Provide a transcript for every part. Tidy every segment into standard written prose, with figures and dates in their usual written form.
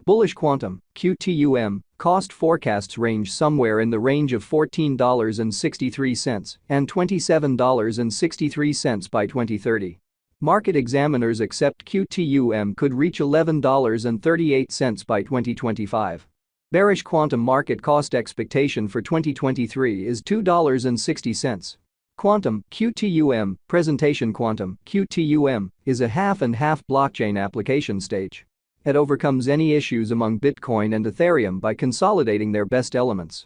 Bullish Quantum, QTUM, cost forecasts range somewhere in the range of $14.63 and $27.63 by 2030. Market examiners accept QTUM could reach $11.38 by 2025. Bearish Quantum market cost expectation for 2023 is $2.60. Quantum, QTUM, presentation Quantum, QTUM, is a half-and-half blockchain application stage. It overcomes any issues among Bitcoin and Ethereum by consolidating their best elements.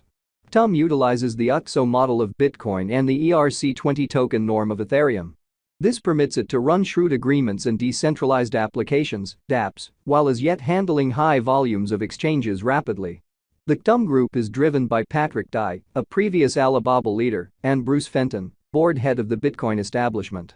Qtum utilizes the UTXO model of Bitcoin and the ERC20 token norm of Ethereum. This permits it to run shrewd agreements and decentralized applications, dApps, while as yet handling high volumes of exchanges rapidly. The Qtum group is driven by Patrick Dye, a previous Alibaba leader, and Bruce Fenton, board head of the Bitcoin establishment.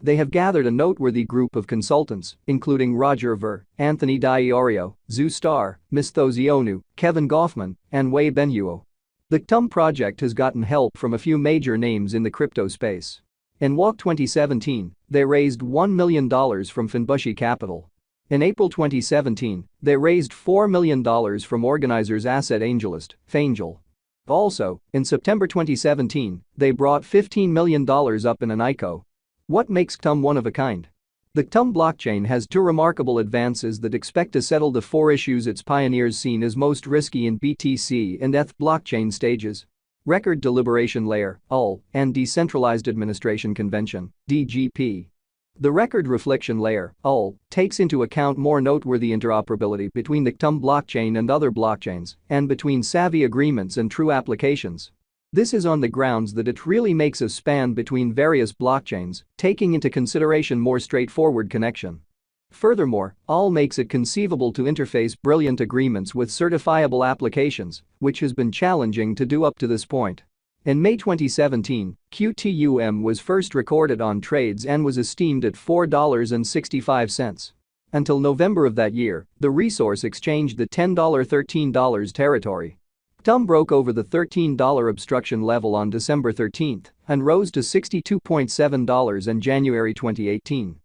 They have gathered a noteworthy group of consultants, including Roger Ver, Anthony D'Iorio, Zhu Star, Misthos Ionu, Kevin Goffman, and Wei Benhuo. The Qtum project has gotten help from a few major names in the crypto space. In WAC 2017, they raised $1 million from Finbushi Capital. In April 2017, they raised $4 million from organizers Asset Angelist, Fangel. Also, in September 2017, they brought $15 million up in an ICO. What makes Qtum one of a kind? The Qtum blockchain has two remarkable advances that expect to settle the four issues its pioneers seen as most risky in BTC and ETH blockchain stages: Record Deliberation Layer, UL, and Decentralized Administration Convention, DGP. The Record Reflection Layer, UL, takes into account more noteworthy interoperability between the Qtum blockchain and other blockchains, and between savvy agreements and true applications. This is on the grounds that it really makes a span between various blockchains, taking into consideration more straightforward connection. Furthermore, UL makes it conceivable to interface brilliant agreements with certifiable applications, which has been challenging to do up to this point. In May 2017, QTUM was first recorded on trades and was esteemed at $4.65. Until November of that year, the resource exchanged the $10-13 territory. Qtum broke over the $13 obstruction level on December 13 and rose to $62.7 in January 2018.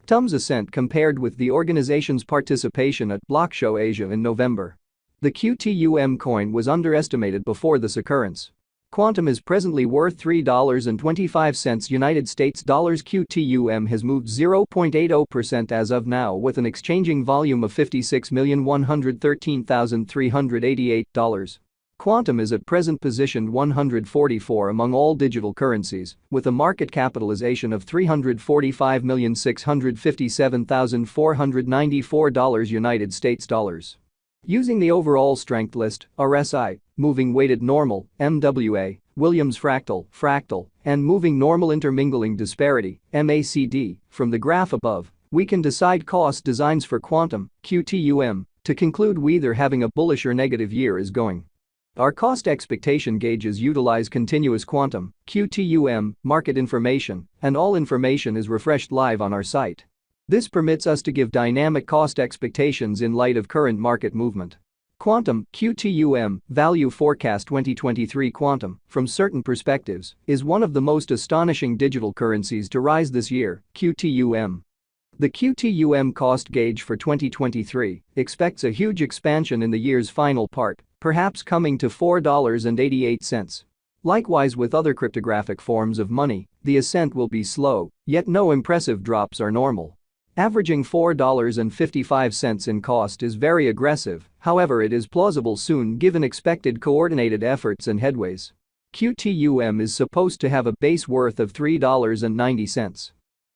Qtum's ascent compared with the organization's participation at Block Show Asia in November. The QTUM coin was underestimated before this occurrence. Quantum is presently worth $3.25 United States dollars. QTUM has moved 0.80% as of now with an exchanging volume of $56,113,388. Quantum is at present positioned 144 among all digital currencies, with a market capitalization of $345,657,494 United States dollars. Using the overall strength list, RSI, moving weighted normal, MWA, Williams fractal, and moving normal intermingling disparity, MACD, from the graph above, we can decide cost designs for Quantum, QTUM, to conclude whether having a bullish or negative year is going. Our cost expectation gauges utilize continuous Quantum, QTUM, market information, and all information is refreshed live on our site. This permits us to give dynamic cost expectations in light of current market movement. Quantum, QTUM, value forecast 2023 Quantum, from certain perspectives, is one of the most astonishing digital currencies to rise this year, QTUM. The QTUM cost gauge for 2023 expects a huge expansion in the year's final part, perhaps coming to $4.88. Likewise with other cryptographic forms of money, the ascent will be slow, yet no impressive drops are normal. Averaging $4.55 in cost is very aggressive, however it is plausible soon given expected coordinated efforts and headways. QTUM is supposed to have a base worth of $3.90.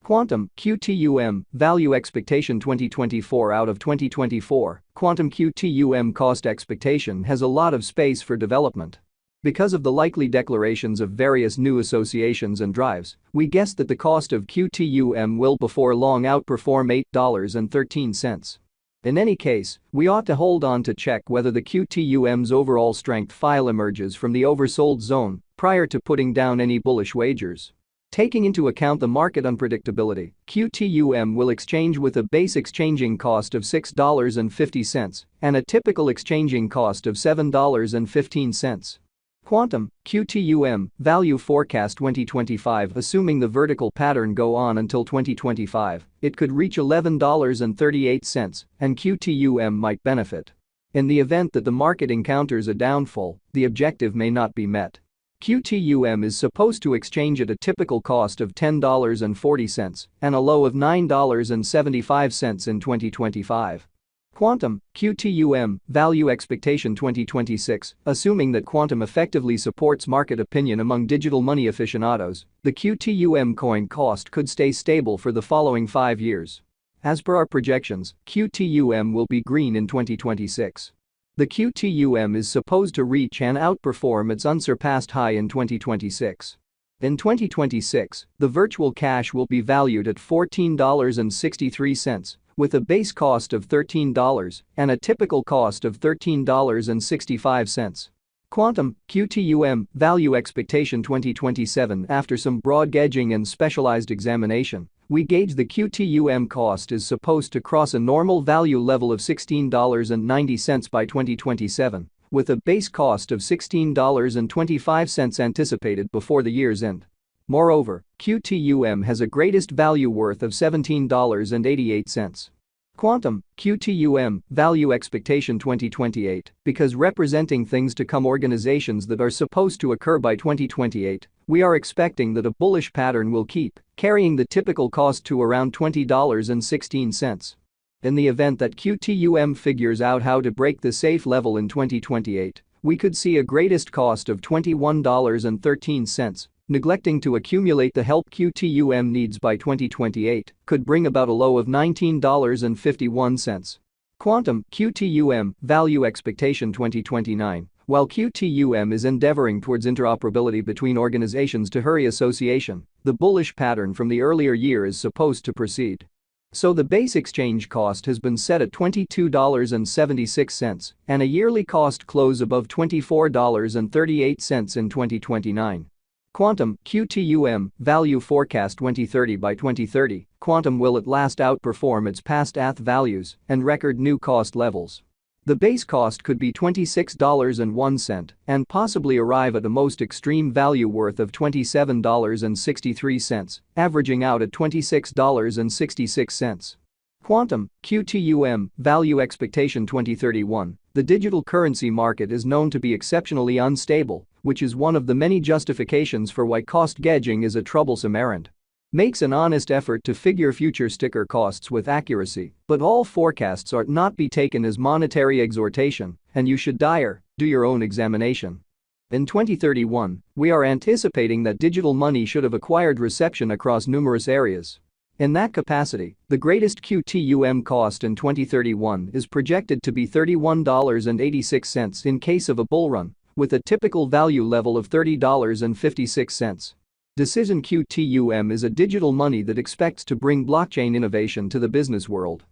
Quantum, QTUM, value expectation 2024 out of 2024, Quantum QTUM cost expectation has a lot of space for development. Because of the likely declarations of various new associations and drives, we guess that the cost of QTUM will before long outperform $8.13. In any case, we ought to hold on to check whether the QTUM's overall strength file emerges from the oversold zone prior to putting down any bullish wagers. Taking into account the market unpredictability, QTUM will exchange with a base exchanging cost of $6.50 and a typical exchanging cost of $7.15. Quantum, QTUM, value forecast 2025 assuming the vertical pattern go on until 2025, it could reach $11.38 and QTUM might benefit. In the event that the market encounters a downfall, the objective may not be met. Qtum is supposed to exchange at a typical cost of $10.40 and a low of $9.75 in 2025. Qtum, Qtum, Value Expectation 2026. Assuming that Qtum effectively supports market opinion among digital money aficionados, the Qtum coin cost could stay stable for the following 5 years. As per our projections, Qtum will be green in 2026. The Qtum is supposed to reach and outperform its unsurpassed high in 2026. In 2026, the virtual cash will be valued at $14.63, with a base cost of $13 and a typical cost of $13.65. Qtum, Qtum, Value Expectation 2027. After some broad gauging and specialized examination, we gauge the Qtum cost is supposed to cross a normal value level of $16.90 by 2027, with a base cost of $16.25 anticipated before the year's end. Moreover, Qtum has a greatest value worth of $17.88. Qtum, Qtum, Value Expectation 2028. Because representing things to come, organizations that are supposed to occur by 2028, we are expecting that a bullish pattern will keep carrying the typical cost to around $20.16. In the event that Qtum figures out how to break the safe level in 2028, we could see a greatest cost of $21.13. Neglecting to accumulate the help Qtum needs by 2028 could bring about a low of $19.51. Qtum, Qtum, Value Expectation 2029. While Qtum is endeavoring towards interoperability between organizations to hurry association, the bullish pattern from the earlier year is supposed to proceed. So the base exchange cost has been set at $22.76 and a yearly cost close above $24.38 in 2029. Qtum, Qtum, Value Forecast 2030. By 2030, Qtum will at last outperform its past ATH values and record new cost levels. The base cost could be $26.01 and possibly arrive at a most extreme value worth of $27.63, averaging out at $26.66. Qtum, Qtum, Value Expectation 2031. The digital currency market is known to be exceptionally unstable, which is one of the many justifications for why cost gauging is a troublesome errand. Makes an honest effort to figure future sticker costs with accuracy, but all forecasts are not be taken as monetary exhortation, and you should do your own examination. In 2031, we are anticipating that digital money should have acquired reception across numerous areas. In that capacity, the greatest Qtum cost in 2031 is projected to be $31.86 in case of a bull run, with a typical value level of $30.56. Decision Qtum is a digital money that expects to bring blockchain innovation to the business world.